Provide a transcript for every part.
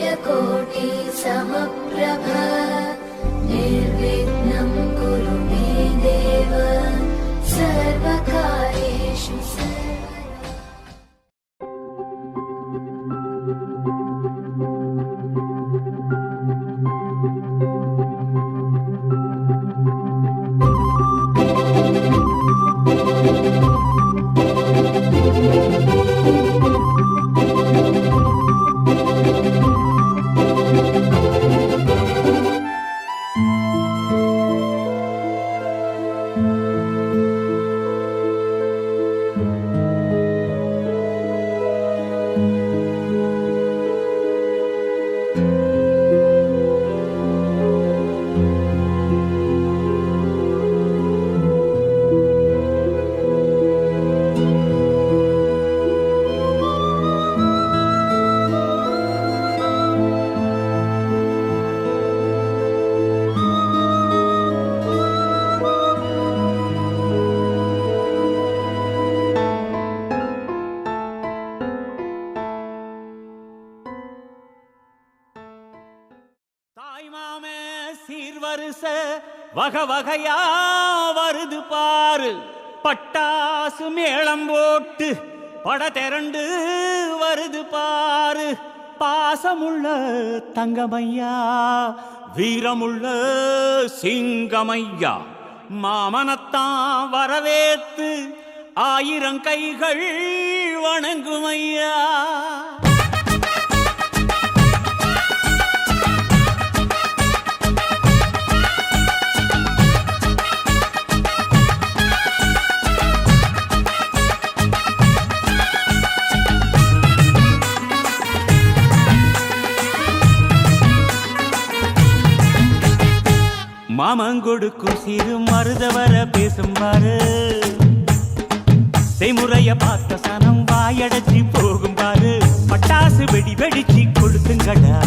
सूर्यकोटि समप्रभ निर्विघ्नं कुरु मे देव सर्वकार्येषु தாய்மாமே சீர்வரிச வகை வகையா வருது பாரு. பட்டாசு மேளம் போட்டு பட திரண்டு வருது பாரு. பாசமுள்ள தங்கமையா, வீரமுள்ள சிங்கமையா, மாமனத்தான் வரவேத்து ஆயிரம் கைகள் வணங்குமையா. மாமங்கொடுக்கும் சிறு மருதவர பேசும் பாரு. செய்முறைய பார்த்த சனம் வாயடைச்சி போகும் பாரு. பட்டாசு வெடி வெடிச்சு கொளுத்துங்கடா,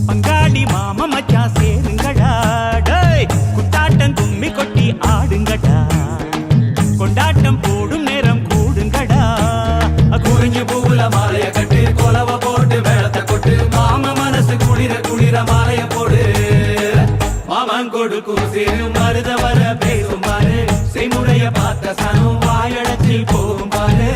பங்காளி மாம மச்சா சேருங்கடா. குத்தாட்டம் கும்மி கொட்டி ஆடுங்கடா, கொண்டாட்டம் போடும் நேரம் கூடுங்கடா. குறிஞ்சு பூவுல மாலைய கட்டு, கொலவ போட்டு வேளத்தை கொட்டு, மாம மனசு குளிர குளிர மாலைய போடு. மாமங்கொடுக்கும் சிறு மருதவர பேசும் பாரு. செய்முறைய பார்த்த சனம் வாயடைச்சி போகும் பாரு.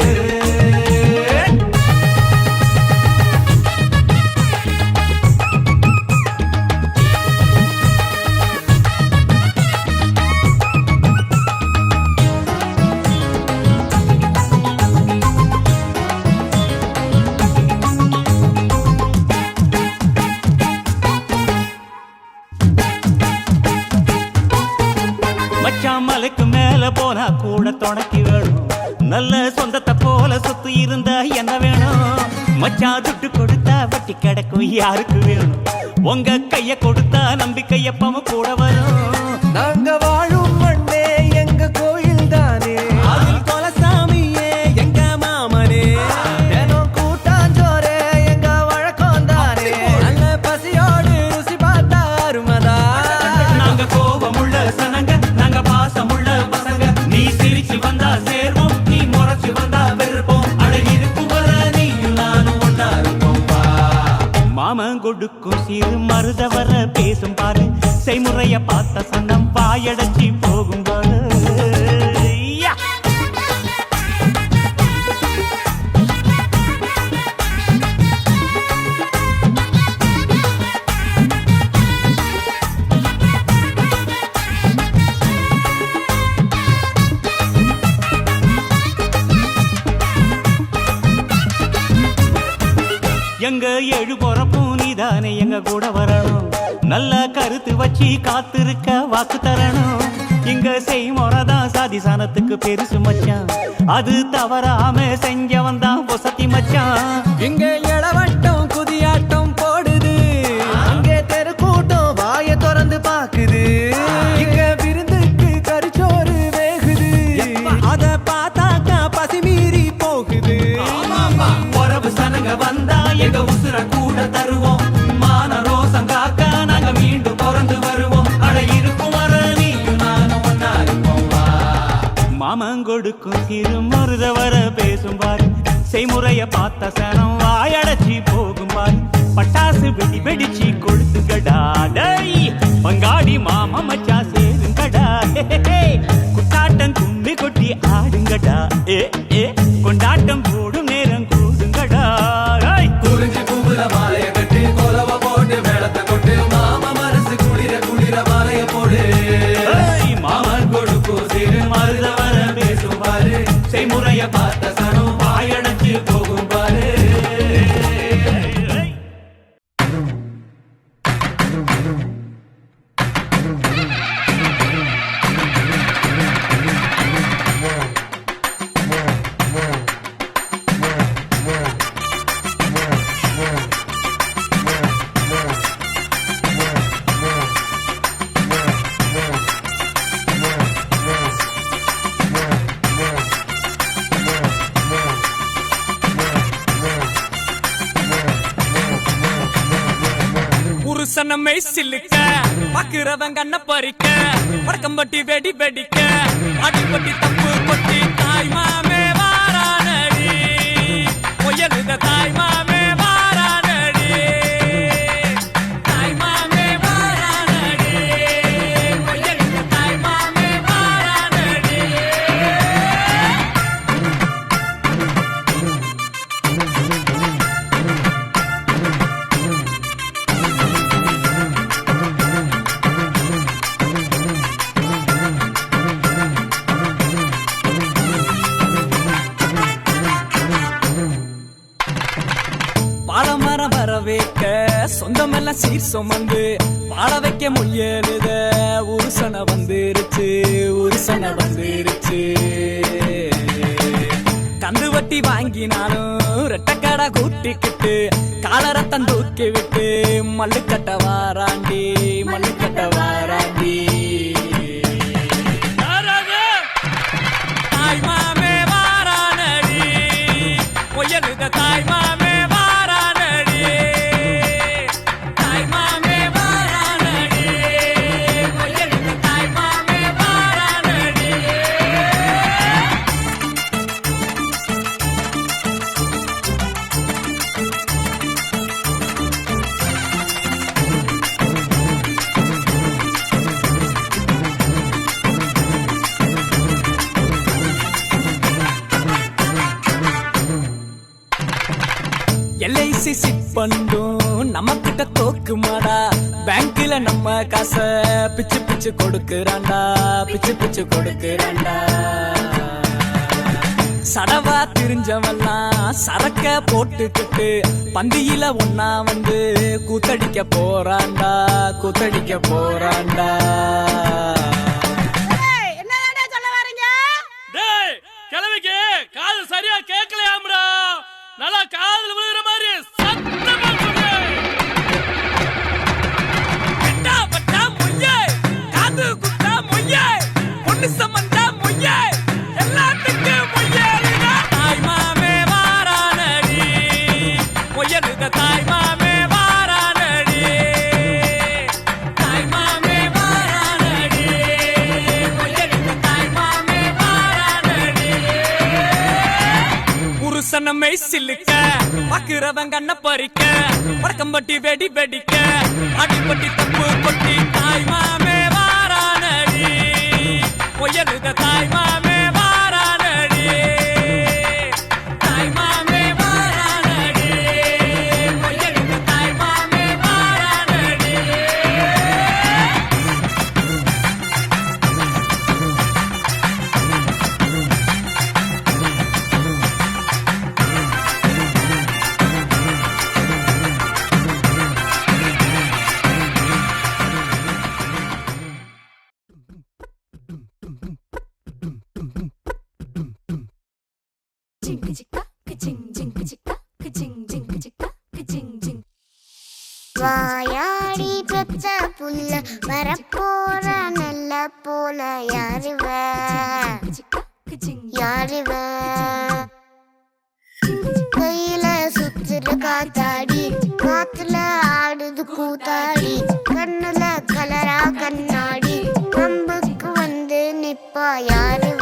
மலைக்கு மேல போனா கூட தொடக்கி வேணும். நல்ல சொந்தத்தை போல சொத்து இருந்தா என்ன வேணும்? மச்சான் துட்டு கொடுத்தா வட்டி கிடக்கும் யாருக்கு வேணும்? உங்க கைய கொடுத்தா நம்பிக்கை எப்பவும் கூட வரும். நாங்க வாழும் மண்ணே எங்க கோயில் தானே, அதில் கொலசாமியே எங்க மாமனே. தினம் கூட்டாஞ்சோரே எங்க வழக்கம் தானே. நல்ல பசியோடு ருசி பார்த்தா அருமதா. நாங்க கோபமுள்ள சனங்க, நாங்க பாசமுள்ள பசங்க. நீ சிரிச்சு வந்தா சேர்வோம், நீ முறைச்சு வந்தா வெறுப்போம். அழகிருக்கும் வர நீயும் நானும் ஒன்னா இருப்போம். மாமங்கொடுக்கும் சிறு மருதவர பேசும் பாரு. செய்முறைய பார்த்த சன்னம் வாயடைச்சி போகும் பாரு. எங்க ஏழு பொறப்பும் நீதானே எங்க கூட வரணும். நல்ல கருத்து வச்சு காத்திருக்க வாக்கு தரணும். இங்க செய்முறைதான் சாதி சாணத்துக்கு பெருசு மச்சான். அது தவறாம செஞ்சவன் தான் பொசத்தி மச்சான். இங்க இளவட்டம் குதியாட்டம் போடுது, அங்கே தெருக்கூட்டம் வாய திறந்து பாக்குது. இங்க விருந்துக்கு கரிச்சோறு வேகுது, அத பார்த்தாக்கா பசி மீறி போகுது. உறவு சனங்க வந்தா எங்க உசுர கூட தருவோம். மான ரோசம் காக்க நாங்க மீண்டும் பிறந்து வருவோம். அட இருக்கும் வர நீயும் நானும் ஒன்னா இருப்போம். மாமங்கொடுக்கும் சிறு மருதவர பேசும் பாரு. செய்முறைய பார்த்த சனம் வாயடைச்சி போகும் பாரு. பட்டாசு வெடி வெடிச்சு கொளுத்துங்கடா டேய் பங்காளி மாமா மச்சான் சேருங்கடா குத்தாட்டம் கும்மி கொட்டி ஆடுங்கடா ஏ கொண்டாட்டம் போடும் நேரம் கூடுங்கடா குறிஞ்சி பூவுல மாலைய கட்டி கோலவ போட்டு மேளத்தை கொட்டு மாமா மனசு குளிர குளிர மாலைய போடு மாமன் கொடுக்கும் சிறு மருத வர பேசும் பாரு செய்முறைய பார்த்த சனம் வாயடைச்சு போகும் பாரு புருஷனமை சில்லுக்க பாக்குறவங்க கண்ண பறிக்க வடக்கம்பட்டி வெடி வெடிக்க அடிப்பட்டி தப்பு கொட்டி தாய் மாமே வாரானடி பொய்யலுத தாய் மாமே வாரானடி தாய் மாமே வாரானடி பொய்யலுத தாய் மாமே வாரானடி பாலமரம் வர வைக்க சொந்தமெல்லாம் சீர் சுமந்து வாழ வைக்க முயலுத உருசனை வந்துருச்சு உருசனை வந்துருச்சு கந்து வட்டி வாங்கினாலும் ரெட்டக்கடை கூட்டிக்கிட்டு காலரத்தம் தூக்கி விட்டு மல்லுக்கட்ட வாராண்டி மல்லுக்கட்ட வாராண்டி தாய் மாமே வாரானடி பொய்யலுத தாய் மாமே LIC சிட் பண்ணும் நம்ம கிட்ட தோக்கு மாடா பேங்க்ல நம்ம காச பிச்சு பிச்சு கொடுக்கறான்டா பிச்சு பிச்சு கொடுக்கறான்டா சடவா திரிஞ்சவெல்லாம் சரக்க போட்டுக்கிட்டு பந்தியில ஒன்னா வந்து கூத்தடிக்க போறான்டா கூத்தடிக்க போறான்டா கிழவிக்கு காது சரியா கேட்கலையாம்டா நல்லா காதல் விழுகிற மாதிரி சத்தமா சொல்லு பெட்டா பட்டா மொய்யே காது குத்தா மொய்யே பொண்ணு சம்பந்தா மொய்யே எல்லாத்துக்கும் மொய்யே தாய் மாமே வாரானடி மொய்யலுத தாய் மாமே வாரானடி தாய் மாமே வாரானடி மொய்யலுத தாய் மாமே வாரானடி புருஷனமை சில்லுக்க பாக்குறவங்க கண்ண பறிக்க வடக்கம்பட்டி வெடி வெடிக்க அடிப்பட்டி தப்பு கொட்டி தாய் மாமே வாரானடி பொய்யலுத தாய் மாமே வாரானடி தாய் மாமே வாரானடி பொய்யலுத தாய் மாமே வாரானடி வாயாடி பெத்த புள்ள வரப்போற நல்ல போல யாருவ யாருவ கையில சுத்துற காத்தாடி காத்துல ஆடுது கூத்தாடி கண்ணுல கலரா கண்ணாடி கம்புக்கு வந்து நிப்பா யாருவ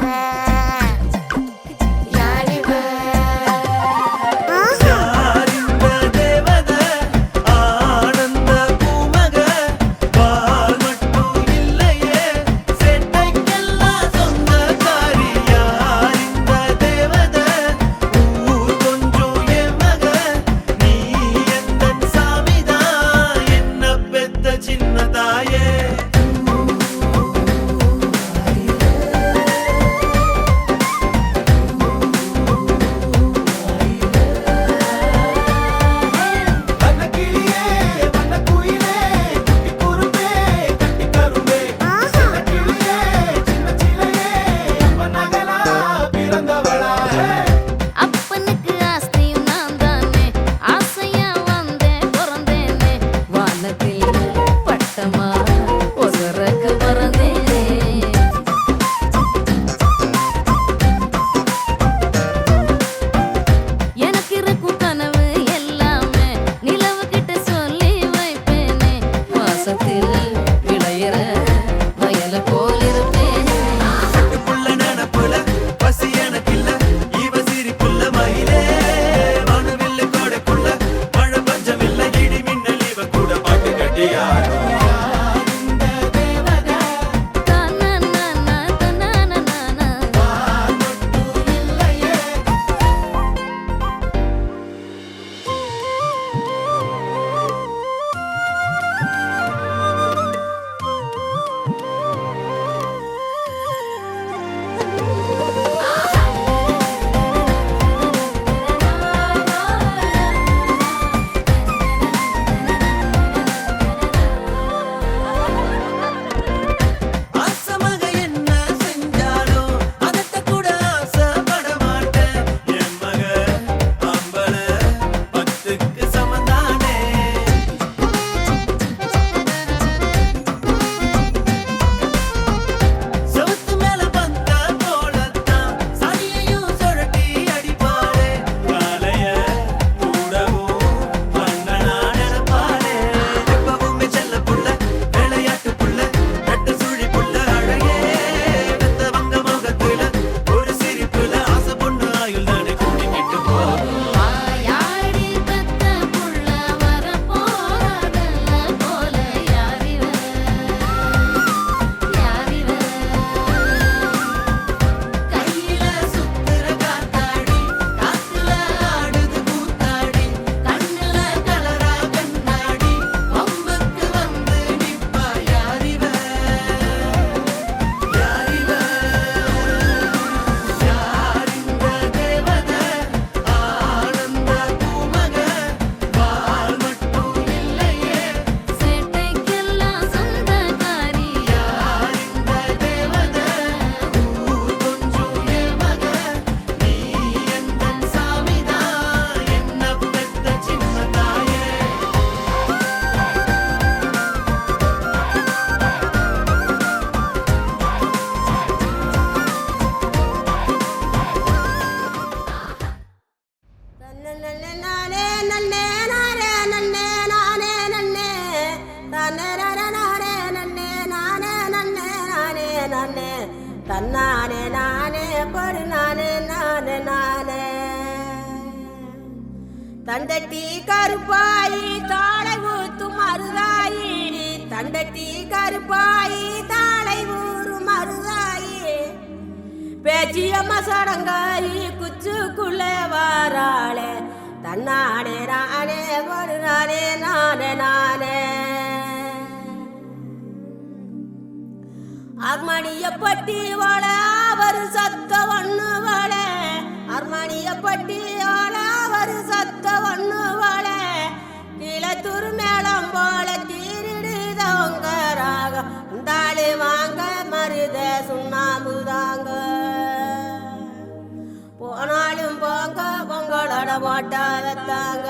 தன்னானே நானே படு நானே நானே நானே தண்டட்டி கருப்பாயி தாளை ஊத்து மருதாயி தண்டட்டி கருப்பாயி தாளை ஊறு மருதாயி பேச்சியம்மா சடங்காயி குச்சுக்குள்ளே வாராளே தன்னானே நானே படு நானே நானே நானே அர்மணிய பட்டி வாழ அவர் சத்த ஒண்ணு வாழ அர்மணிய பட்டி வாழ அவர் சத்த ஒண்ணு வாழ கீழத்தூர் மேளம் போல தீரிடுதவங்க ராகம் தாளி வாங்க மருத சுண்ணாம்பு தாங்க போனாலும் போங்க பொங்கலோட மாட்டா வைத்தாங்க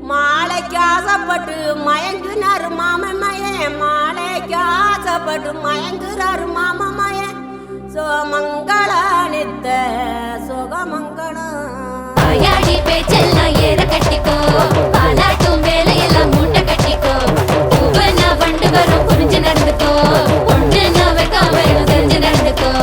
மாலைக்கு ஆசைப்பட்டு மயங்குனாரு மாமன் மாலைக்கு ஆசைப்பட்டு மயங்குறாரு மாமன் சோமங்கள நித்த சுகமங்களம் பேச்செல்லாம் ஏற கட்டிக்கோ பாலாட்டும் வேலையெல்லாம் மூட்டை கட்டிக்கோ பூவனா வண்டு வரும் புரிஞ்சு நடந்துக்கோ ஒன்று நான் வைக்காம தெரிஞ்சு நடந்துக்கோ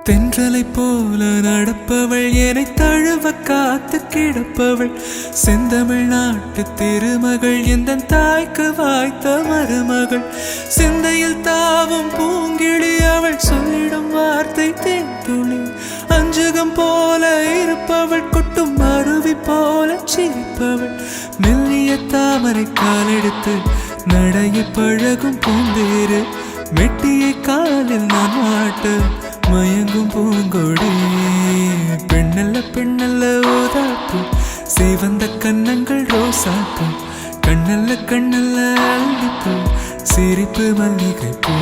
தென்றலை போல நடப்பவள் என்னை தழுவ காத்து கிடப்பவள் செந்தமிழ் நாட்டு திருமகள் எந்த தாய்க்கு வாய்த்த மருமகள் சிந்தையில் தாவும் பூங்கிழி அவள் சொல்லிடும் வார்த்தை தேன்துளி அஞ்சுகம் போல இருப்பவள் கொட்டும் அருவி போல சிரிப்பவள் மெல்லிய தாமரை காலெடுத்து நடைய பழகும் பூந்தேறு மெட்டியை காலில் நான் மாட்டு மயங்கும் பூங்கொடி பெண்ணல்ல பெண்ணல்ல ஓதாப்பு சிவந்த கன்னங்கள் ரோசாப்பு கண்ணல்ல கண்ணல்ல அள்ளிப்பூ சிரிப்பு மல்லிகை பூ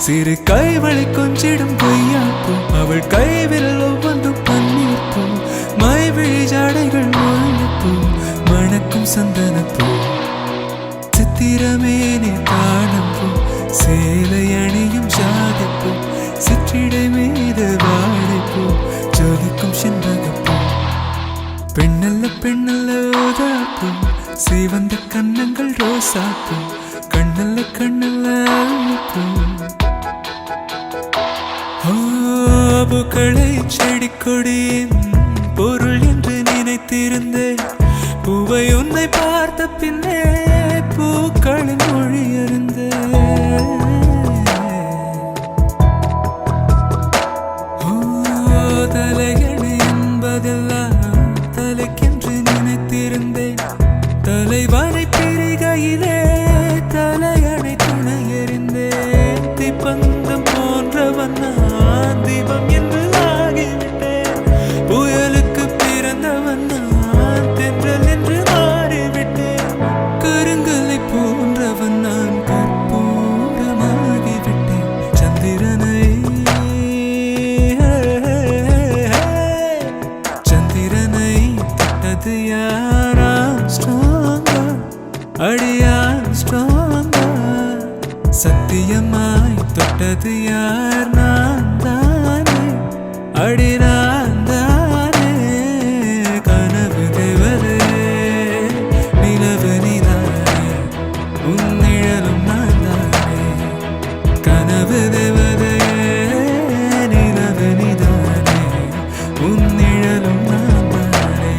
சிறு கைவளை கொஞ்சிடும் கொய்யாப்பூ அவள் கைவில் ஒவ்வொன்றும் பன்னீர் பூ மை விழி ஜாடைகள் முல்லைப்பூ மணக்கும் சந்தனப்பூ சித்திரமேனே காணப்பூ சேலை அணியும் ஜாதிப்பூ சிற்றிடை மீது வாழைப்பூ ஜோதிக்கும் செண்பகப்பூ பெண்ணல்ல பெண்ணல்ல ஓதாப்பூ சீவந்த கன்னங்கள் ரோசாப்பூ கண்ணல்ல கண்ணல்ல பூ பூக்களை செடி கொடியின் பொருள் என்று நினைத்திருந்தேன் பூவை உன்னை பார்த்த பின்னே பூக்களின் மொழி அறிந்தேன் தலையணை என்பதெல்லாம் தலைக்கென்று நினைத்திருந்தேன் தலைவனை பிரிகையிலே தலையணை துணை எறிந்தேன் தீப்பந்தம் போன்றவன் நான் தீபம் என்று ஆகிவிட்டேன் புயலுக்கு பிறந்தவன் நான் தென்றல் என்று மாறிவிட்டேன் கருங்கலை போன்றவன் நான் கற்பூரமாகிவிட்டேன் சந்திரனை தொட்டது யாரா ஸ்ட்ராங்கா அடியான் ஸ்ட்ராங்கா சத்தியமாய் தொட்டது யார் நான் தானே அடி நான் தானே கனவு தேவதே நிலவு நீதானே உன் நிழலும் நான் தானே கனவு தேவதே நிலவு நீதானே உன் நிழலும் நான் தானே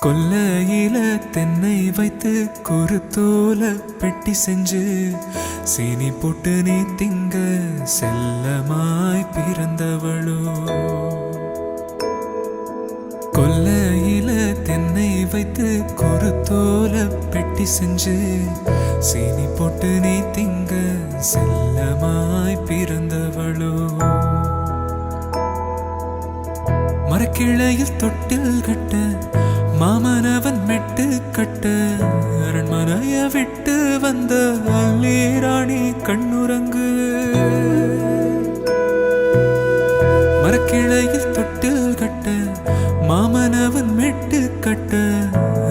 கொல்லையில தென்னை வைத்து குருத்தோல பெட்டி செஞ்சு சீனி போட்டு நீ திங்க செல்லமாய் பிறந்தவளோ கொல்லையில தென்னை வைத்து குருத்தோல பெட்டி செஞ்சு சீனி போட்டு நீ திங்க செல்லமாய் பிறந்தவளோ மரக்கிளையில் தொட்டில் கட்ட மாமனவன் மெட்டு கட்ட அரண்மனைய விட்டு வந்த அல்லீராணி கண்ணுறங்கு மரக்கிளையில் தொட்டில் கட்ட மாமனவன் மெட்டு கட்ட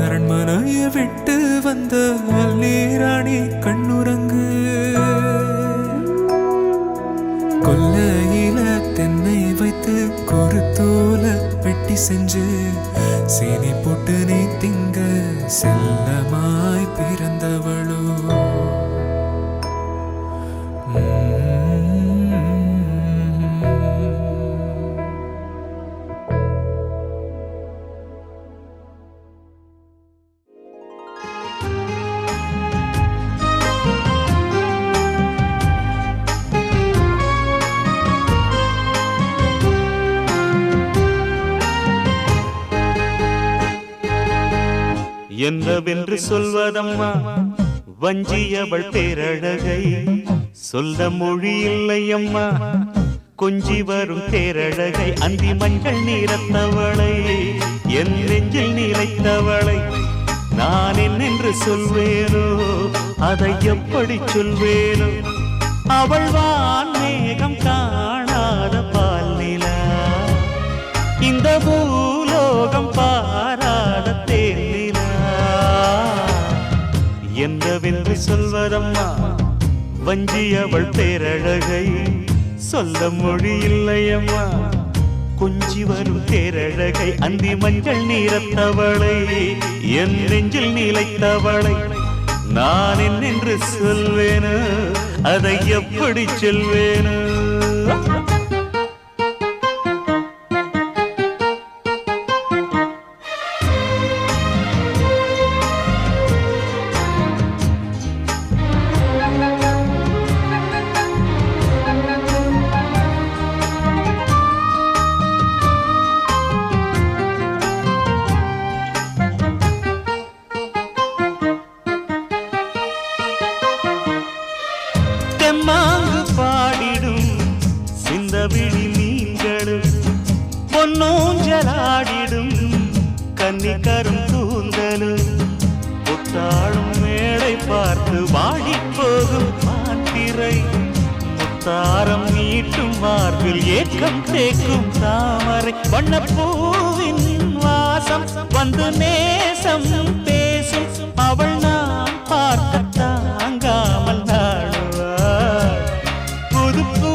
அரண்மனைய விட்டு வந்த அல்லீராணி கண்ணுறங்கு கொல்லையில தென்னை வைத்து குருத்தோல பெட்டி செஞ்சு சீனி போட்டு நீ திங்க செல்லமாய் பிறந்தவளோ என்னவென்று சொல்வதம்மா வஞ்சியவள் பேரழகை சொல்ல மொழி இல்லையம்மா கொஞ்சி வரும் பேரழகை அந்தி மஞ்சள் நீரத்தவளை என் நெஞ்சில் நிலைத்தவளை நான் என்னென்று சொல்வேனோ அதை எப்படி சொல்வேனோ அவள் வான் மேகம் காணாத பால் நிலா இந்த பூலோகம் பாராத தேனிலா என்னவென்று சொல்வதம்மா வஞ்சியவள் பேரழகை சொல்ல மொழி இல்லையம்மா கொஞ்சி வரும் பேரழகை அந்தி மஞ்சள் நீரத்தவளை என் நெஞ்சில் நிலைத்தவளை நான் என்னென்று சொல்வேனோ அதை எப்படி சொல்வேனோ தெம்மாங்கு பாடிடும் சிந்தவிழி மீன்களும் பொன்னூஞ்சலாடிடும் கன்னிக்கரும் கூந்தலும் புத்தாளும் மேடை பார்த்து வாடி போகும் மாத்திரை முத்தாரம் நீட்டும் மார்பில் ஏக்கம் தேக்கும் தாமரை வண்ணப்பூவின் வாசம் வந்து நேசம் பேசும் அவள் நான் பார்க்க தாங்காமல் நாடுவாள் புது பூ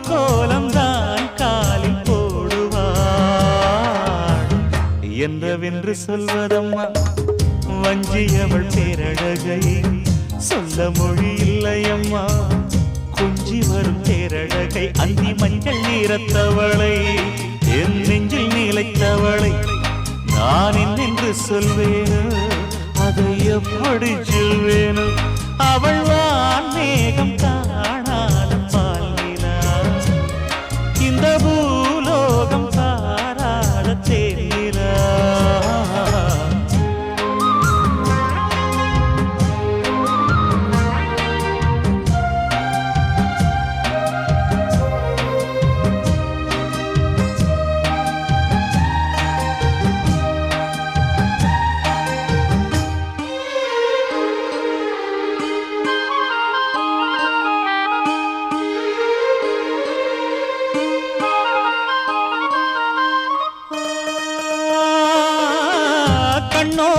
கோலம் தான் காலில் போடுவாள் என்றவென்று சொல்வதம்மா வஞ்சியவள் பேரழகை சொல்ல மொழி இல்லையம்மா கொஞ்சி வரும் தேரழகை அந்தி மஞ்சள் நீரத்தவளை என் நெஞ்சில் நீலைத்தவளை நான் என்னென்று சொல்வேனோ அதை எப்படி சொல்வேனோ அவள் வான் மேகம் காணாத பாலினா இந்த பூலோகம் பாராத தேரா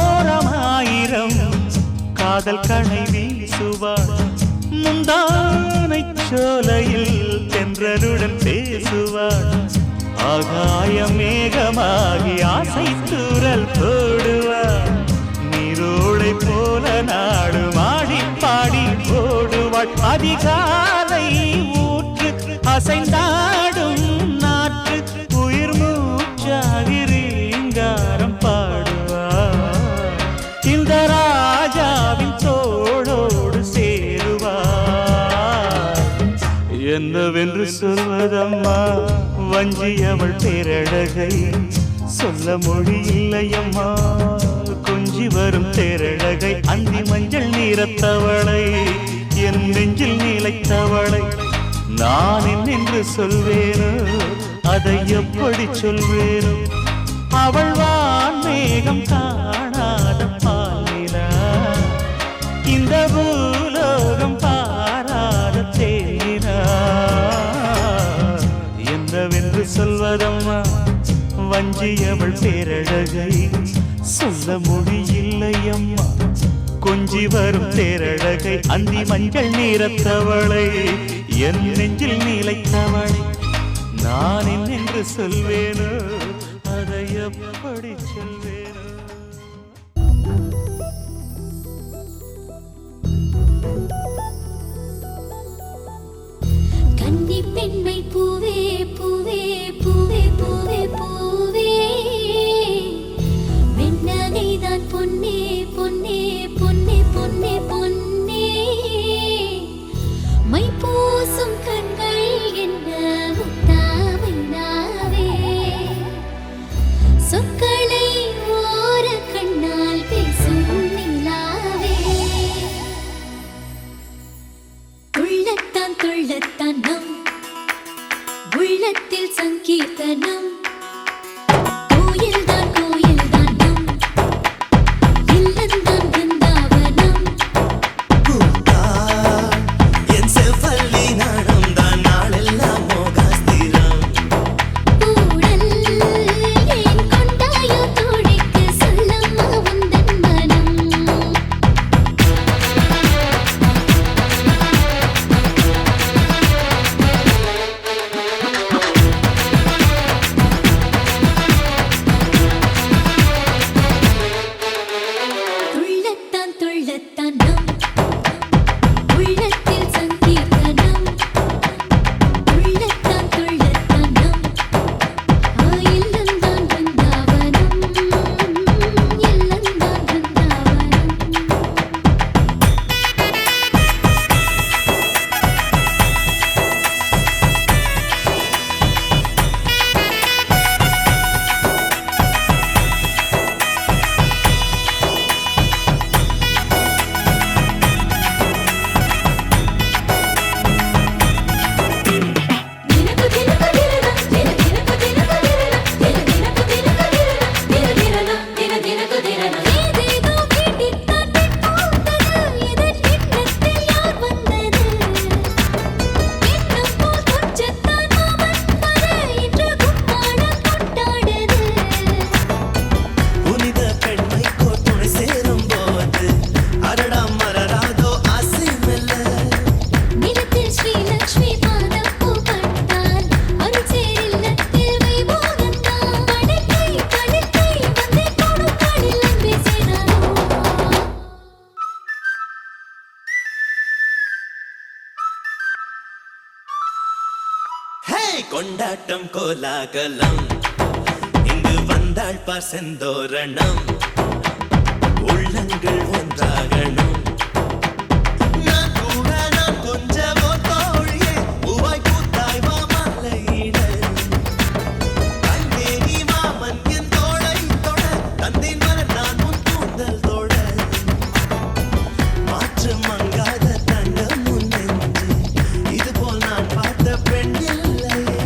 கண்ணோரமாயிரம் காதல் கணை வீசுவாள் முந்தானை சோலையில் தென்றலுடன் பேசுவாள் ஆகாய மேகமாகி ஆசை தூரல் போடுவாள் நீரோடை போல நாடு மாடி பாடி போடுவாள் அதிகாலை ஊற்று அசைந்தாடும் நாற்று உயிர் மூச்சாகிறீங்காரம் இந்த ராஜாவின் தோளோடு சேருவார் என்னவென்று சொல்வதம்மா வஞ்சியவள் பேரழகை சொல்ல மொழி இல்லையம்மா கொஞ்சி வரும் தேரழகை அந்தி மஞ்சள் நீரத்தவளை என் நெஞ்சில் நீலைத்தவளை நான் என்னென்று சொல்வேனோ அதை எப்படி சொல்வேனோ அவள் வான் மேகம் காணாத பாலினா இந்த பூலோகம் பாராத தேனா என்னவென்று சொல்வதம்மா வஞ்சியவள் பேரழகை சொல்ல முடியில்லையம்மா கொஞ்சி வரும் தேரழகை அந்தி மஞ்சள் நீரத்தவளை என் நெஞ்சில் நீலைத்தவளை நான் என்னென்று சொல்வேனோ அதை எப்படி சொல்வேனோ கன்னி பெண்மை பூவே பூவே பூவே பூவே பூவே வெண்ணகைதான் பொன்னே பொன்னே பொன்னே பொன்னே பொன்னே மை பூசும் கண்கள் என்ன முத்தாமை நாவே சொற்களை ஓர கண்ணால் பேசும் நிலாவே உள்ளத்தான் துள்ளத்தான் நம் உள்ளத்தில் சங்கீர்த்தனம் கோயில்தான் கோயில்தான் நம் இல்லந்தான் பிருந்தாவனம் என் செவ்வல்லி நடந்தான் நாளெல்லாம் மோகாஸ்திரம் ஊடல் ஏன் கொண்டாயோ தோழிக்கு சொல்லம்மா உந்தன் மனம் கொண்டாட்டம் கோலாகலம் இங்கு வந்தாள் பசந்தோரணம் உள்ளங்கள் ஒன்றாகணும் நான் கூட நான் கொஞ்சமோ தோழியே பூவாய் பூத்தாய் மாமலையிட கண்ணே நீ மாமன் என் தோளை தொட தந்தேன் வர நான் உன் கூந்தல் தொட மாற்று மங்காத தங்கம் உன் நெஞ்சு இதுபோல் நான் பார்த்த பெண் இல்லையே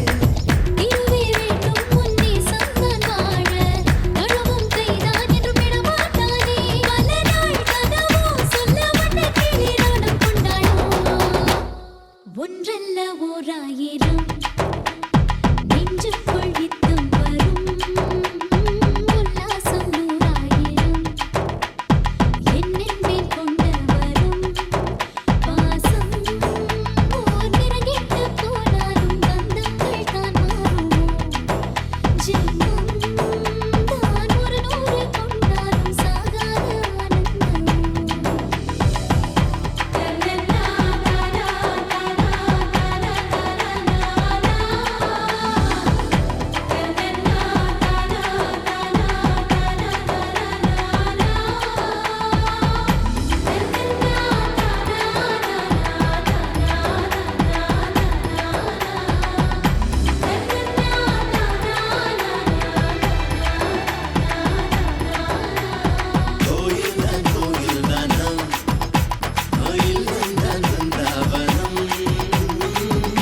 இருவே வேண்டும் முன்னே சந்தன் வாழ நடுவும் கைதான் என்று விடமாட்டானே பல நாள் கனவோ சொல்ல வந்த கிளி நாடம் கொண்டாடும் ஒன்றல்ல ஓராயிரம் நெஞ்சுக்குள் யுத்தம் வரும் உல்லாசம் நூறாயிரம் என்னென்மேல் கொண்டு வரும் பாசம் ஓர் நிறங்கெட்டு போனாலும் பந்தங்கள் தான் மாறுமோ ஜென்மம் தான் ஒரு நூறு கொண்டாலும் சாகாத கோயில் தான் கோயில் தானம் கோயில் தான் பிருந்தாவனம்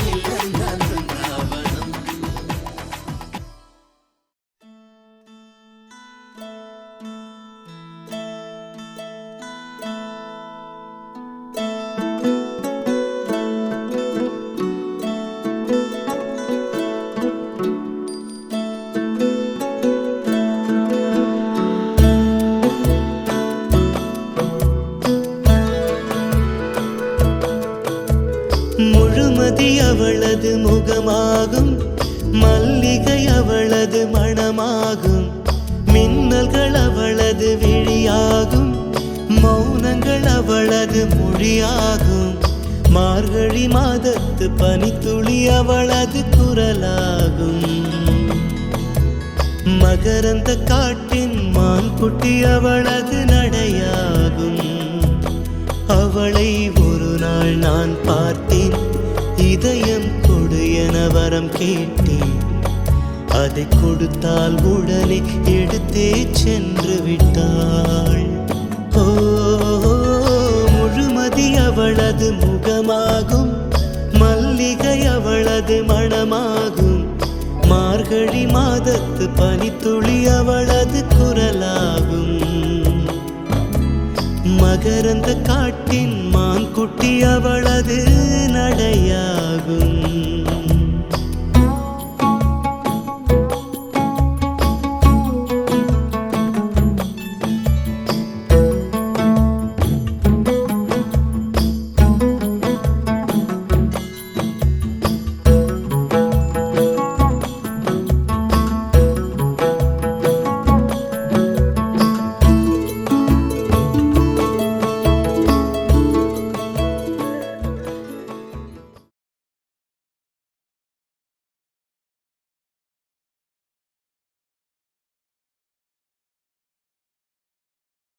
இல்லம் தான் பிருந்தாவனம் முழுமதி அவளது முகமாகும் மல்லிகை அவளது மணமாகும் மின்னல்கள் அவளது விழியாகும் மௌனங்கள் அவளது மொழியாகும் மார்கழி மாதத்து பனித்துளி அவளது குரலாகும் மகரந்த காட்டின் மான்குட்டி அவளது நடையாகும் அவளை ஒரு நாள் நான் பார்த்தேன் இதயம் கொடு என வரம் கேட்டேன் அதை கொடுத்தால் உடனே எடுத்தே சென்று விட்டாள் ஓ முழுமதி அவளது முகமாகும் மல்லிகை அவளது மணமாகும் மார்கழி மாதத்து பனித்துளி அவளது குரலாகும் மகரந்த காட்டின் மான்குட்டி அவளது நடையாகும்